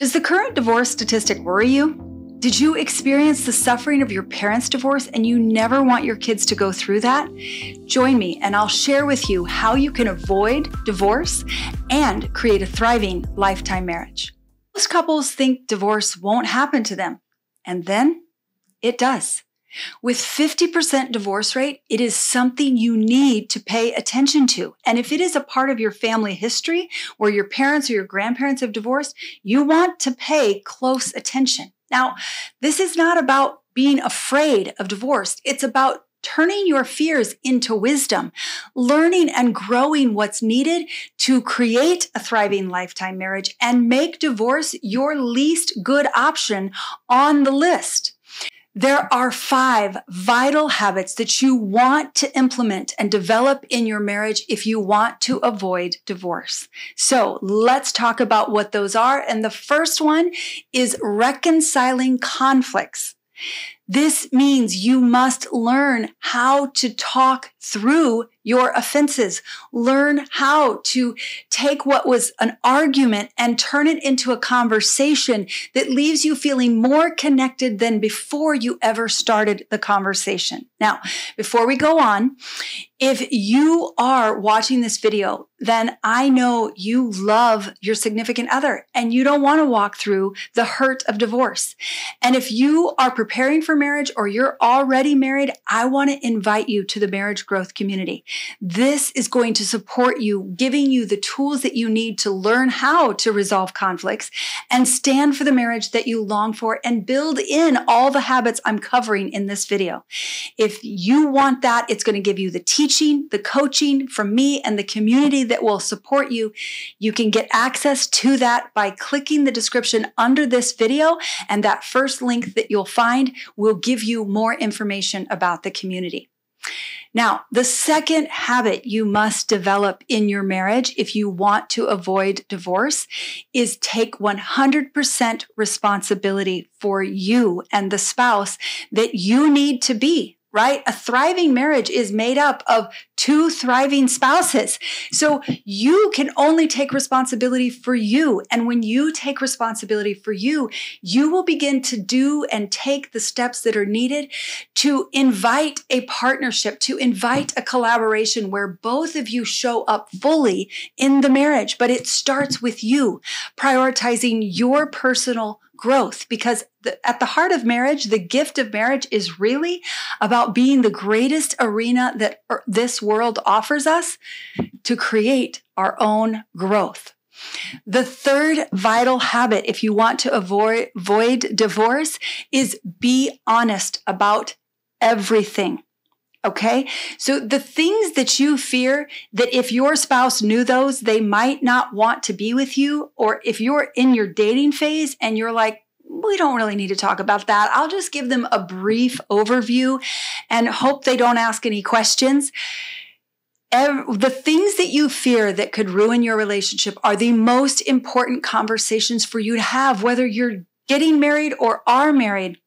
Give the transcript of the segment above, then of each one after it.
Does the current divorce statistic worry you? Did you experience the suffering of your parents' divorce and you never want your kids to go through that? Join me and I'll share with you how you can avoid divorce and create a thriving lifetime marriage. Most couples think divorce won't happen to them, and then it does. With 50% divorce rate, it is something you need to pay attention to. And if it is a part of your family history where your parents or your grandparents have divorced, you want to pay close attention. Now, this is not about being afraid of divorce. It's about turning your fears into wisdom, learning and growing what's needed to create a thriving lifetime marriage and make divorce your least good option on the list. There are 5 vital habits that you want to implement and develop in your marriage if you want to avoid divorce. So let's talk about what those are. And the first one is reconciling conflicts. This means you must learn how to talk through your offenses. Learn how to take what was an argument and turn it into a conversation that leaves you feeling more connected than before you ever started the conversation. Now, before we go on, if you are watching this video, then I know you love your significant other and you don't want to walk through the hurt of divorce. And if you are preparing for marriage or you're already married, I want to invite you to the Marriage Growth Community. This is going to support you, giving you the tools that you need to learn how to resolve conflicts and stand for the marriage that you long for and build in all the habits I'm covering in this video. If you want that, it's going to give you the teaching, the coaching from me and the community that will support you. You can get access to that by clicking the description under this video, and that first link that you'll find will give you more information about the community. Now, the second habit you must develop in your marriage if you want to avoid divorce is take 100% responsibility for you and the spouse that you need to be. Right? A thriving marriage is made up of 2 thriving spouses. So you can only take responsibility for you. And when you take responsibility for you, you will begin to do and take the steps that are needed to invite a partnership, to invite a collaboration where both of you show up fully in the marriage. But it starts with you prioritizing your personal growth, because at the heart of marriage, the gift of marriage is really about being the greatest arena that this world offers us to create our own growth. The third vital habit, if you want to avoid divorce, is be honest about everything. Okay? So the things that you fear that if your spouse knew those, they might not want to be with you, or if you're in your dating phase and you're like, we don't really need to talk about that. I'll just give them a brief overview and hope they don't ask any questions. The things that you fear that could ruin your relationship are the most important conversations for you to have, whether you're getting married or are married.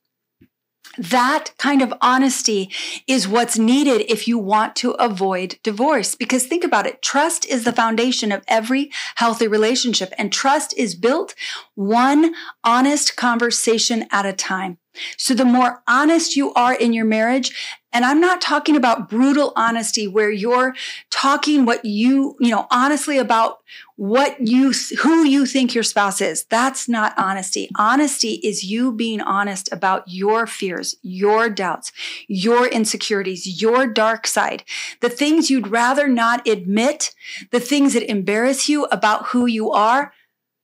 That kind of honesty is what's needed if you want to avoid divorce. Because think about it, trust is the foundation of every healthy relationship, and trust is built one honest conversation at a time. So the more honest you are in your marriage, and I'm not talking about brutal honesty where you're talking what honestly about who you think your spouse is. That's not honesty. Honesty is you being honest about your fears, your doubts, your insecurities, your dark side, the things you'd rather not admit, the things that embarrass you about who you are.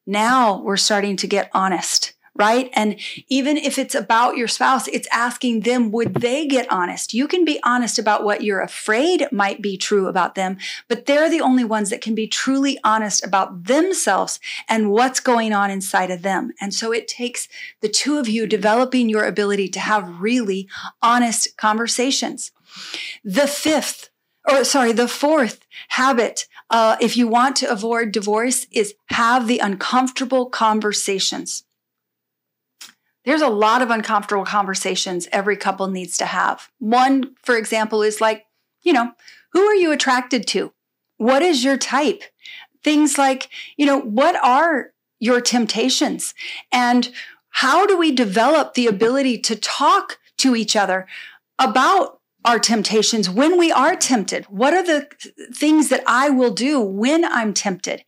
Now we're starting to get honest. Right? And even if it's about your spouse, it's asking them, would they get honest? You can be honest about what you're afraid might be true about them, but they're the only ones that can be truly honest about themselves and what's going on inside of them. And so it takes the 2 of you developing your ability to have really honest conversations. The fourth habit, if you want to avoid divorce, is have the uncomfortable conversations. There's a lot of uncomfortable conversations every couple needs to have. One, for example, is like, who are you attracted to? What is your type? Things like, what are your temptations? And how do we develop the ability to talk to each other about our temptations when we are tempted? What are the things that I will do when I'm tempted?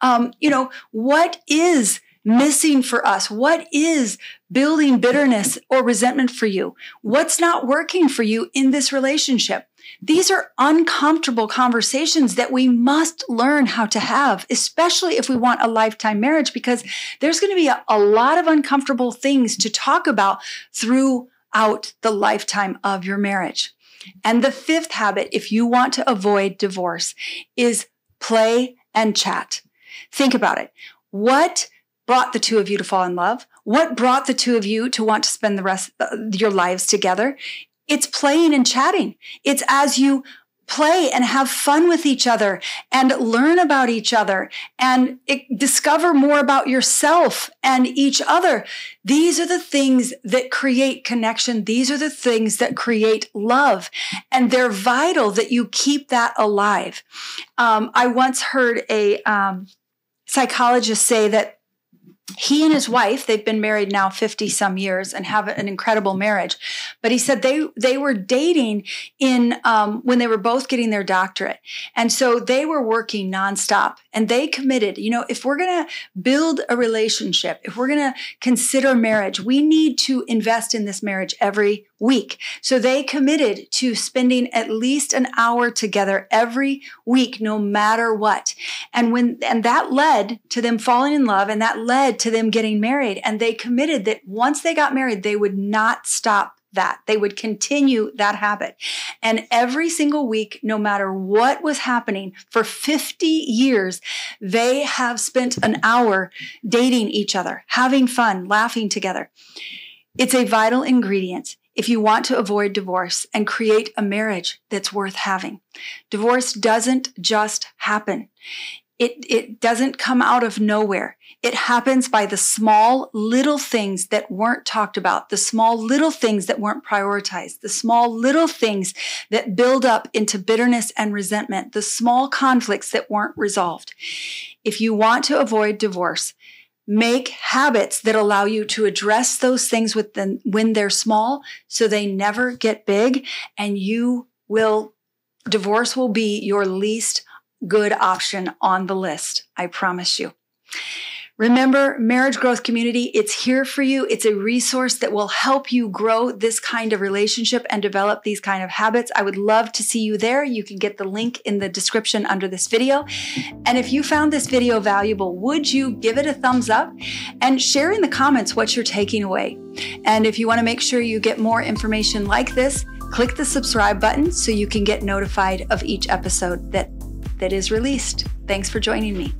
What is missing for us? What is building bitterness or resentment for you? What's not working for you in this relationship? These are uncomfortable conversations that we must learn how to have, especially if we want a lifetime marriage, because there's going to be a lot of uncomfortable things to talk about throughout the lifetime of your marriage. And the fifth habit, if you want to avoid divorce, is play and chat. Think about it. What brought the two of you to fall in love? What brought the two of you to want to spend the rest of your lives together? It's playing and chatting. It's as you play and have fun with each other and learn about each other and discover more about yourself and each other. These are the things that create connection. These are the things that create love. And they're vital that you keep that alive. I once heard a psychologist say that he and his wife, they've been married now 50 some years and have an incredible marriage. But he said they were dating when they were both getting their doctorate. And so they were working nonstop and they committed, if we're going to build a relationship, if we're going to consider marriage, we need to invest in this marriage every week. So they committed to spending at least an hour together every week, no matter what. And that led to them falling in love, and that led to them getting married. And they committed that once they got married, they would not stop that. They would continue that habit. And every single week, no matter what was happening, for 50 years, they have spent an hour dating each other, having fun, laughing together. It's a vital ingredient if you want to avoid divorce and create a marriage that's worth having. Divorce doesn't just happen. It doesn't come out of nowhere. It happens by the small little things that weren't talked about, the small little things that weren't prioritized, the small little things that build up into bitterness and resentment, the small conflicts that weren't resolved. If you want to avoid divorce, make habits that allow you to address those things when they're small so they never get big, and divorce will be your least good option on the list. I promise you. Remember, Marriage Growth Community, it's here for you. It's a resource that will help you grow this kind of relationship and develop these kind of habits. I would love to see you there. You can get the link in the description under this video. And if you found this video valuable, would you give it a thumbs up and share in the comments what you're taking away? And if you want to make sure you get more information like this, click the subscribe button so you can get notified of each episode that is released. Thanks for joining me.